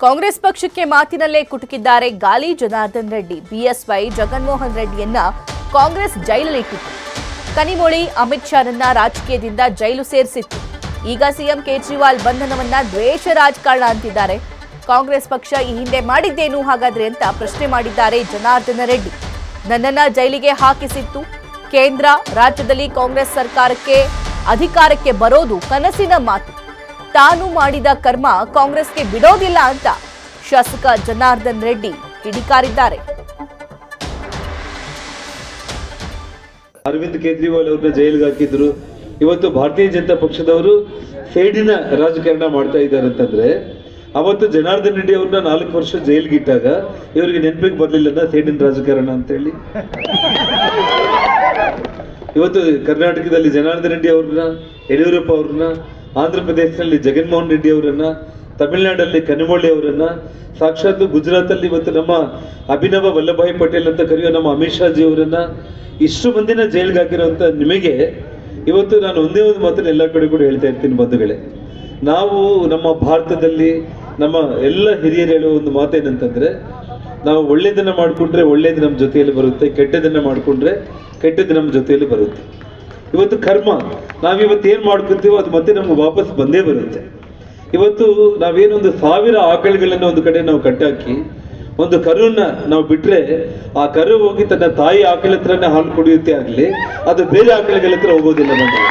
ಕಾಂಗ್ರೆಸ್ ಪಕ್ಷಕ್ಕೆ ಮಾತಿನಲ್ಲೇ ಕುಟುಕಿದ್ದಾರೆ ಗಾಲಿ ಜನಾರ್ದನ್ ರೆಡ್ಡಿ. ಬಿಎಸ್ವೈ ಜಗನ್ಮೋಹನ್ ರೆಡ್ಡಿಯನ್ನ ಕಾಂಗ್ರೆಸ್ ಜೈಲಲ್ಲಿಟ್ಟಿತ್ತು. ಕನಿಮೊಳಿ ಅಮಿತ್ ಶಾರನ್ನ ರಾಜಕೀಯದಿಂದ ಜೈಲು ಸೇರಿಸಿತ್ತು. ಈಗ ಸಿಎಂ ಕೇಜ್ರಿವಾಲ್ ಬಂಧನವನ್ನ ದ್ವೇಷ ರಾಜಕಾರಣ ಅಂತಿದ್ದಾರೆ. ಕಾಂಗ್ರೆಸ್ ಪಕ್ಷ ಈ ಹಿಂದೆ ಮಾಡಿದ್ದೇನು ಹಾಗಾದ್ರೆ ಅಂತ ಪ್ರಶ್ನೆ ಮಾಡಿದ್ದಾರೆ ಜನಾರ್ದನ ರೆಡ್ಡಿ. ನನ್ನನ್ನ ಜೈಲಿಗೆ ಹಾಕಿಸಿತ್ತು ಕೇಂದ್ರ, ರಾಜ್ಯದಲ್ಲಿ ಕಾಂಗ್ರೆಸ್ ಸರ್ಕಾರಕ್ಕೆ ಅಧಿಕಾರಕ್ಕೆ ಬರೋದು ಕನಸಿನ ಮಾತು. ತಾನು ಮಾಡಿದ ಕರ್ಮ ಕಾಂಗ್ರೆಸ್ಗೆ ಬಿಡೋದಿಲ್ಲ ಅಂತ ಶಾಸಕ ಜನಾರ್ದನ್ ರೆಡ್ಡಿ ಕಿಡಿಕಾರಿದ್ದಾರೆ. ಅರವಿಂದ್ ಕೇಜ್ರಿವಾಲ್ ಅವ್ರನ್ನ ಜೈಲಿಗೆ ಹಾಕಿದ್ರು. ಇವತ್ತು ಭಾರತೀಯ ಜನತಾ ಪಕ್ಷದವರು ಸೇಡಿನ ರಾಜಕಾರಣ ಮಾಡ್ತಾ ಇದ್ದಾರೆ ಅಂತಂದ್ರೆ, ಅವತ್ತು ಜನಾರ್ದನ್ ರೆಡ್ಡಿ ಅವ್ರನ್ನ 4 ವರ್ಷ ಜೈಲಿಗೆ ಇಟ್ಟಾಗ ಇವರಿಗೆ ನೆನಪಿಗೆ ಬರ್ಲಿಲ್ಲ ಸೇಡಿನ ರಾಜಕಾರಣ ಅಂತ ಹೇಳಿ. ಇವತ್ತು ಕರ್ನಾಟಕದಲ್ಲಿ ಜನಾರ್ದನ್ ರೆಡ್ಡಿ ಅವ್ರನ್ನ, ಯಡಿಯೂರಪ್ಪ ಅವ್ರನ್ನ, ಆಂಧ್ರ ಪ್ರದೇಶದಲ್ಲಿ ಜಗನ್ಮೋಹನ್ ರೆಡ್ಡಿ ಅವರನ್ನ, ತಮಿಳುನಾಡಲ್ಲಿ ಕನಿಮೊಳಿ ಅವರನ್ನ, ಸಾಕ್ಷಾತ್ ಗುಜರಾತ್ ಅಲ್ಲಿ ಇವತ್ತು ನಮ್ಮ ಅಭಿನವ ವಲ್ಲಭಾಯಿ ಪಟೇಲ್ ಅಂತ ಕರೆಯೋ ನಮ್ಮ ಅಮಿತ್ ಶಾ ಜಿ ಅವರನ್ನ, ಇಷ್ಟು ಮಂದಿನ ಜೈಲಿಗೆ ಹಾಕಿರುವಂತ ನಿಮಗೆ ಇವತ್ತು ನಾನು ಒಂದೇ ಒಂದು ಮಾತನ್ನು ಎಲ್ಲ ಕಡೆ ಕೂಡ ಹೇಳ್ತಾ ಇರ್ತೀನಿ ಬಂಧುಗಳೇ. ನಾವು ನಮ್ಮ ಭಾರತದಲ್ಲಿ ನಮ್ಮ ಎಲ್ಲ ಹಿರಿಯರು ಹೇಳುವ ಒಂದು ಮಾತೇನಂತಂದ್ರೆ, ನಾವು ಒಳ್ಳೇದನ್ನ ಮಾಡ್ಕೊಂಡ್ರೆ ಒಳ್ಳೇದು ನಮ್ಮ ಜೊತೆಯಲ್ಲಿ ಬರುತ್ತೆ, ಕೆಟ್ಟದನ್ನ ಮಾಡ್ಕೊಂಡ್ರೆ ಕೆಟ್ಟದ್ದು ನಮ್ಮ ಜೊತೆಯಲ್ಲಿ ಬರುತ್ತೆ. ಇವತ್ತು ಕರ್ಮ ನಾವಿವತ್ತು ಏನ್ ಮಾಡ್ಕೊತೀವೋ ಅದು ಮತ್ತೆ ನಮ್ಗೆ ವಾಪಸ್ ಬಂದೇ ಬರುತ್ತೆ. ಇವತ್ತು ನಾವೇನೊಂದು 1000 ಆಕಳುಗಳನ್ನ ಒಂದು ಕಡೆ ನಾವು ಕಟ್ಟಾಕಿ ಒಂದು ಕರುವನ್ನ ನಾವು ಬಿಟ್ರೆ, ಆ ಕರು ಹೋಗಿ ತನ್ನ ತಾಯಿ ಆಕಳ ಹತ್ರನೇ ಹಾಲು ಕುಡಿಯುತ್ತೆ ಆಗ್ಲಿ, ಅದು ಬೇರೆ ಆಕಳುಗಳ ಹತ್ರ ಹೋಗೋದಿಲ್ಲ ನಮಗೆ.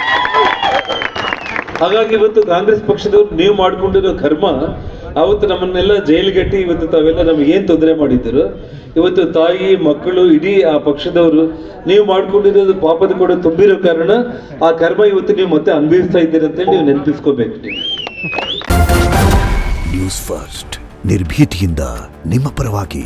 ಹಾಗಾಗಿ ಇವತ್ತು ಕಾಂಗ್ರೆಸ್ ಪಕ್ಷದವ್ರು ನೀವು ಮಾಡ್ಕೊಂಡಿರೋ ಕರ್ಮ ಅವತ್ತು ನಮ್ಮನ್ನೆಲ್ಲ ಜೈಲಿಗಟ್ಟಿ ಇವತ್ತು ತಾವೆಲ್ಲ ನಮ್ಗೆ ಏನ್ ತೊಂದರೆ ಮಾಡಿದ್ರು, ಇವತ್ತು ತಾಯಿ ಮಕ್ಕಳು ಇಡೀ ಆ ಪಕ್ಷದವರು ನೀವು ಮಾಡ್ಕೊಂಡಿರೋದು ಪಾಪದ ಕೂಡ ತುಂಬಿರೋ ಕಾರಣ ಆ ಕರ್ಮ ಇವತ್ತು ನೀವು ಮತ್ತೆ ಅನುಭವಿಸ್ತಾ ಇದ್ದೀರ ಅಂತೇಳಿ ನೀವು ನೆನಪಿಸ್ಕೋಬೇಕು. ನ್ಯೂಸ್ ಫಸ್ಟ್ ನಿರ್ಭೀತಿಯಿಂದ ನಿಮ್ಮ ಪರವಾಗಿ.